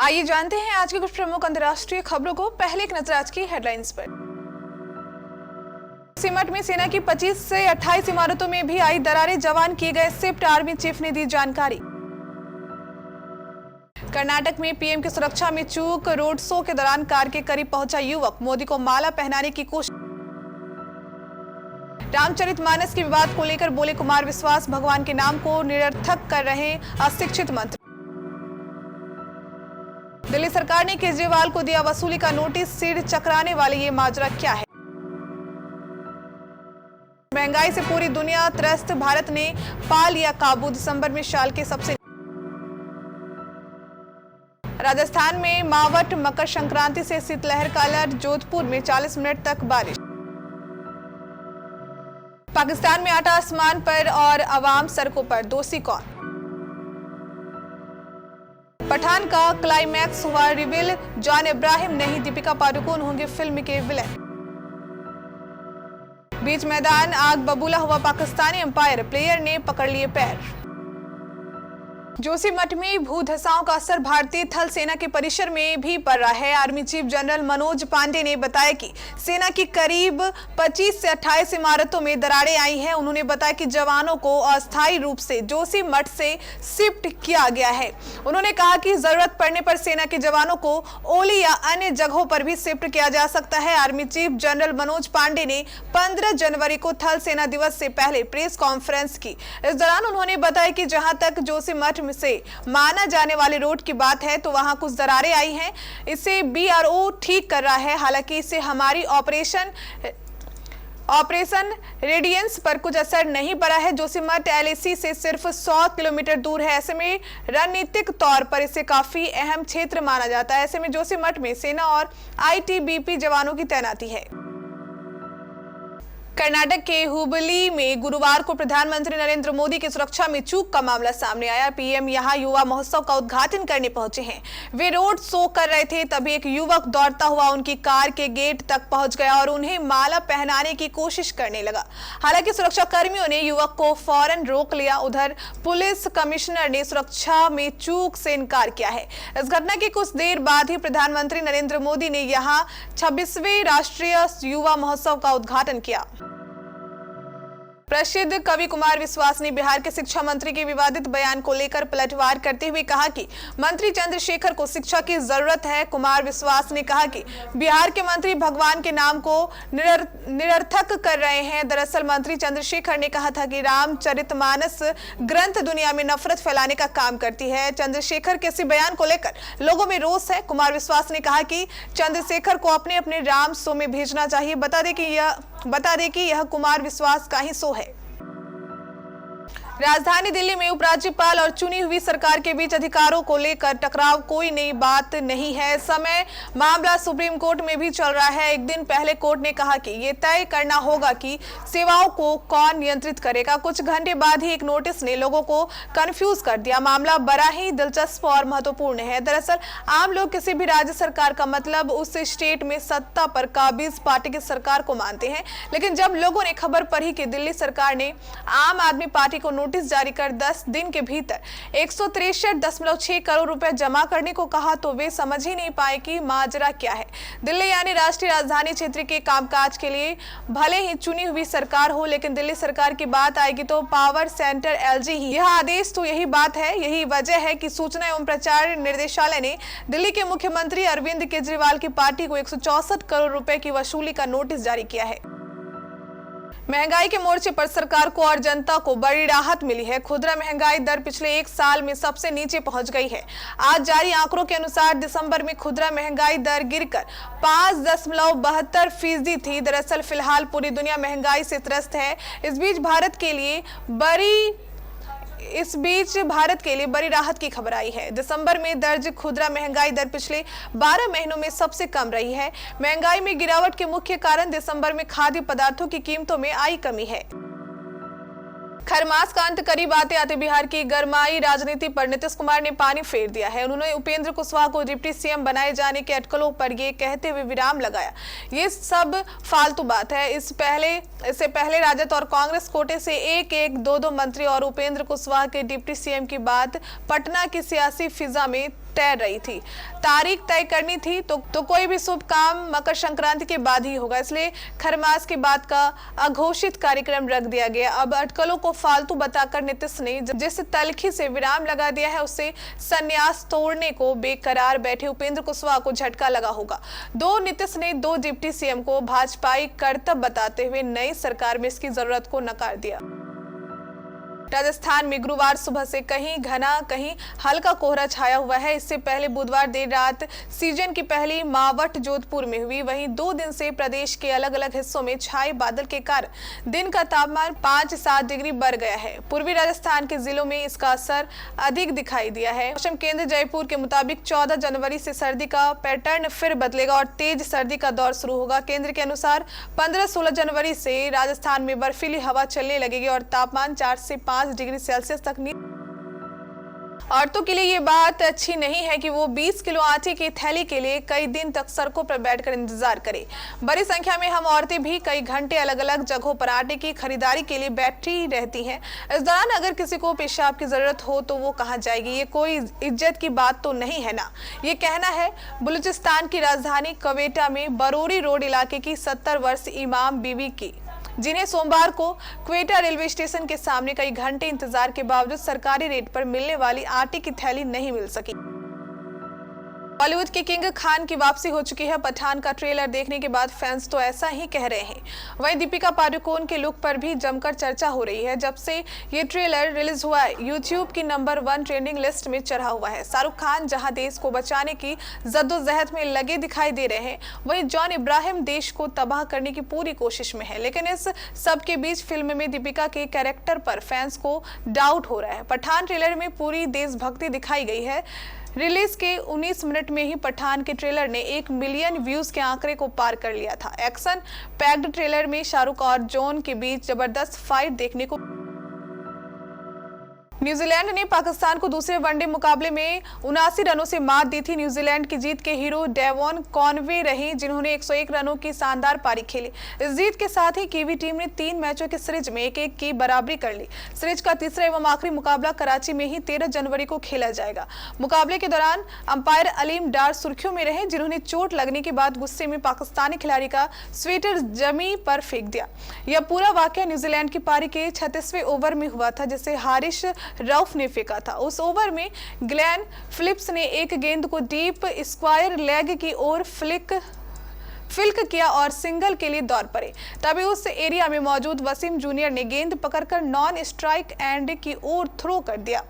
आइए जानते हैं आज की कुछ प्रमुख अंतर्राष्ट्रीय खबरों को। पहले एक नजर आज की हेडलाइंस पर। सिमट में सेना की 25 से 28 इमारतों में भी आई दरारें, जवान किए गए शिफ्ट, आर्मी चीफ ने दी जानकारी। कर्नाटक में पीएम की सुरक्षा में चूक, रोड शो के दौरान कार के करीब पहुंचा युवक, मोदी को माला पहनाने की कोशिश। रामचरितमानस के विवाद को लेकर बोले कुमार विश्वास, भगवान के नाम को निरर्थक कर रहे अशिक्षित मंत्री। दिल्ली सरकार ने केजरीवाल को दिया वसूली का नोटिस, सिर चकराने वाले ये माजरा क्या है। महंगाई से पूरी दुनिया त्रस्त, भारत ने पा लिया काबू, दिसंबर में साल के सबसे। राजस्थान में मावट, मकर संक्रांति से शीतलहर का अलर्ट, जोधपुर में 40 मिनट तक बारिश। पाकिस्तान में आटा आसमान पर और अवाम सड़कों पर, दोषी कौन। पठान का क्लाइमैक्स हुआ रिवील, जॉन इब्राहिम नहीं दीपिका पादुकोण होंगे फिल्म के विलेन। बीच मैदान आग बबूला हुआ पाकिस्तानी अंपायर, प्लेयर ने पकड़ लिए पैर। जोशीमठ में भूधसाओं का असर भारतीय थल सेना के परिसर में भी पड़ रहा है। Army chief general Manoj Pande ने बताया कि सेना की करीब 25 से 28 इमारतों में दरारें आई हैं। उन्होंने बताया कि जवानों को अस्थायी रूप से जोशीमठ से शिफ्ट किया गया है। उन्होंने कहा कि जरूरत पड़ने पर सेना के जवानों को ओली या अन्य जगहों पर भी शिफ्ट किया जा सकता है। Army chief general Manoj Pande ने 15 जनवरी को थल सेना दिवस से पहले प्रेस कॉन्फ्रेंस की। इस दौरान उन्होंने बताया कि जहां तक जोशीमठ से माना जाने वाले रोड की बात है तो वहां कुछ दरारें आई हैं। इसे बीआरओ ठीक कर रहा है। हालांकि इससे हमारी ऑपरेशन रेडियंस पर कुछ असर नहीं पड़ा है। जोशीमठ एलएसी से सिर्फ 100 किलोमीटर दूर है। ऐसे में रणनीतिक तौर पर इसे काफी अहम क्षेत्र माना जाता है। ऐसे में जोशीमठ में सेना और आईटीबीपी जवानों की तैनाती है। कर्नाटक के हुबली में गुरुवार को प्रधानमंत्री नरेंद्र मोदी की सुरक्षा में चूक का मामला सामने आया। पीएम यहां युवा महोत्सव का उद्घाटन करने पहुंचे हैं। वे रोड शो कर रहे थे, तभी एक युवक दौड़ता हुआ उनकी कार के गेट तक पहुंच गया और उन्हें माला पहनाने की कोशिश करने लगा। हालांकि सुरक्षा कर्मियों ने युवक को फौरन रोक लिया। उधर पुलिस कमिश्नर ने सुरक्षा में चूक से इनकार किया है। इस घटना के कुछ देर बाद ही प्रधानमंत्री नरेंद्र मोदी ने यहां 26वें राष्ट्रीय युवा महोत्सव का उद्घाटन किया। प्रसिद्ध कवि कुमार विश्वास ने बिहार के शिक्षा मंत्री के विवादित बयान को लेकर पलटवार करते हुए कहा कि मंत्री चंद्रशेखर को शिक्षा की जरूरत है। कुमार विश्वास ने कहा कि बिहार के मंत्री भगवान के नाम को निरर्थक कर रहे हैं। दरअसल मंत्री चंद्रशेखर ने कहा था कि रामचरितमानस ग्रंथ दुनिया में नफरत फैलाने का काम करती है। चंद्रशेखर के इसी बयान को लेकर लोगों में रोष है। कुमार विश्वास ने कहा कि चंद्रशेखर को अपने अपने राम शो में भेजना चाहिए। बता दें कि यह कुमार विश्वास का ही शो है। राजधानी दिल्ली में उपराज्यपाल और चुनी हुई सरकार के बीच अधिकारों को लेकर टकराव कोई नई बात नहीं है। समय मामला सुप्रीम कोर्ट में भी चल रहा है। एक दिन पहले कोर्ट ने कहा कि ये तय करना होगा कि सेवाओं को कौन नियंत्रित करेगा। कुछ घंटे बाद ही एक नोटिस ने लोगों को कंफ्यूज कर दिया। मामला बड़ा ही दिलचस्प और महत्वपूर्ण है। दरअसल आम लोग किसी भी राज्य सरकार का मतलब उस स्टेट में सत्ता पर काबिज पार्टी की सरकार को मानते हैं। लेकिन जब लोगों ने खबर पढ़ी कि दिल्ली सरकार ने आम आदमी पार्टी को नोटिस जारी कर 10 दिन के भीतर 163.6 करोड़ रुपए जमा करने को कहा तो वे समझ ही नहीं पाए कि माजरा क्या है। दिल्ली यानी राष्ट्रीय राजधानी क्षेत्र के कामकाज के लिए भले ही चुनी हुई सरकार हो, लेकिन दिल्ली सरकार की बात आएगी तो पावर सेंटर एलजी ही यह आदेश तो यही बात है। यही वजह है कि सूचना एवं प्रचार निर्देशालय ने दिल्ली के मुख्यमंत्री अरविंद केजरीवाल की पार्टी को 164 करोड़ रुपए की वसूली का नोटिस जारी किया है। महंगाई के मोर्चे पर सरकार को और जनता को बड़ी राहत मिली है। खुदरा महंगाई दर पिछले एक साल में सबसे नीचे पहुंच गई है। आज जारी आंकड़ों के अनुसार दिसंबर में खुदरा महंगाई दर गिरकर 5.72% थी। दरअसल फिलहाल पूरी दुनिया महंगाई से त्रस्त है। इस बीच भारत के लिए बड़ी राहत की खबर आई है। दिसंबर में दर्ज खुदरा महंगाई दर पिछले 12 महीनों में सबसे कम रही है। महंगाई में गिरावट के मुख्य कारण दिसंबर में खाद्य पदार्थों की कीमतों में आई कमी है। खरमास का अंत करीब आते आते बिहार की गरमाई राजनीति पर नीतीश कुमार ने पानी फेर दिया है। उन्होंने उपेंद्र कुशवाहा को डिप्टी सीएम बनाए जाने के अटकलों पर ये कहते हुए विराम लगाया, ये सब फालतू बात है। इससे पहले राजद और कांग्रेस कोटे से दो मंत्री और उपेंद्र कुशवाहा के डिप्टी सीएम की बात पटना की सियासी फिजा में तैर रही थी। तारीख तय करनी थी तो कोई भी शुभ काम मकर संक्रांति के बाद ही होगा, इसलिए खरमास के बाद का अघोषित कार्यक्रम रख दिया गया। अब अटकलों को फालतू बताकर नीतीश ने जिस तलखी से विराम लगा दिया है, उससे संन्यास तोड़ने को बेकरार बैठे उपेंद्र कुशवाहा को झटका लगा होगा। नीतीश ने 2 डिप्टी सीएम को भाजपाई करतब बताते हुए नई सरकार में इसकी जरूरत को नकार दिया। राजस्थान में गुरुवार सुबह से कहीं घना कहीं हल्का कोहरा छाया हुआ है। इससे पहले बुधवार देर रात सीजन की पहली मावट जोधपुर में हुई। वहीं 2 दिन से प्रदेश के अलग अलग हिस्सों में छाए बादल के कारण दिन का तापमान 5-7 डिग्री बढ़ गया है। पूर्वी राजस्थान के जिलों में इसका असर अधिक दिखाई दिया है। मौसम केंद्र जयपुर के मुताबिक 14 जनवरी से सर्दी का पैटर्न फिर बदलेगा और तेज सर्दी का दौर शुरू होगा। केंद्र के अनुसार 15-16 जनवरी से राजस्थान में बर्फीली हवा चलने लगेगी और तापमान 4 से 5 डिग्री सेल्सियस तक औरतों के लिए ये बात अच्छी नहीं है कि वो 20 किलो आटे की थैली के लिए कई दिन तक सड़कों पर बैठकर इंतजार करें। बड़ी संख्या में हम औरतें भी कई घंटे अलग अलग जगहों पर आटे की खरीदारी के लिए बैठी रहती हैं। इस दौरान अगर किसी को पेशाब की जरूरत हो तो वो कहाँ जाएगी? ये कोई इज्जत की बात तो नहीं है ना। ये कहना है बलूचिस्तान की राजधानी क्वेटा में बरोरी रोड इलाके की 70 वर्ष इमाम बीबी की, जिन्हें सोमवार को क्वेटा रेलवे स्टेशन के सामने कई घंटे इंतजार के बावजूद सरकारी रेट पर मिलने वाली आटे की थैली नहीं मिल सकी। बॉलीवुड के किंग खान की वापसी हो चुकी है। पठान का ट्रेलर देखने के बाद फैंस तो ऐसा ही कह रहे हैं। वहीं दीपिका पादुकोण के लुक पर भी जमकर चर्चा हो रही है। जब से ये ट्रेलर रिलीज हुआ है, यूट्यूब की नंबर 1 ट्रेंडिंग लिस्ट में चढ़ा हुआ है। शाहरुख खान जहां देश को बचाने की जद्दोजहद में लगे दिखाई दे रहे हैं, वहीं जॉन इब्राहिम देश को तबाह करने की पूरी कोशिश में है। लेकिन इस सब के बीच फिल्म में दीपिका के कैरेक्टर पर फैंस को डाउट हो रहा है। पठान ट्रेलर में पूरी देशभक्ति दिखाई गई है। रिलीज के 19 मिनट में ही पठान के ट्रेलर ने 1 मिलियन व्यूज के आंकड़े को पार कर लिया था। एक्शन पैक्ड ट्रेलर में शाहरुख और जॉन के बीच जबरदस्त फाइट देखने को। न्यूजीलैंड ने पाकिस्तान को दूसरे वनडे मुकाबले में 79 रनों से मात दी थी। न्यूजीलैंड की जीत के हीरो डेवॉन कॉनवे रहे, जिन्होंने 101 रनों की शानदार पारी खेली। इस जीत के साथ ही कीवी टीम ने 3 मैचों की सीरीज में 1-1 की बराबरी कर ली। सीरीज का तीसरा एवं आखिरी मुकाबला कराची में ही 13 जनवरी को खेला जाएगा। मुकाबले के दौरान अंपायर अलीम डार सुर्खियों में रहे, जिन्होंने चोट लगने के बाद गुस्से में पाकिस्तानी खिलाड़ी का स्वेटर जमीन पर फेंक दिया। यह पूरा वाकया न्यूजीलैंड की पारी के 36वें ओवर में हुआ था, जिसे हारिश रऊफ ने फेंका था। उस ओवर में ग्लेन फिलिप्स ने एक गेंद को डीप स्क्वायर लेग की ओर फ्लिक किया और सिंगल के लिए दौड़ पड़े। तभी उस एरिया में मौजूद वसीम जूनियर ने गेंद पकड़कर नॉन स्ट्राइक एंड की ओर थ्रो कर दिया।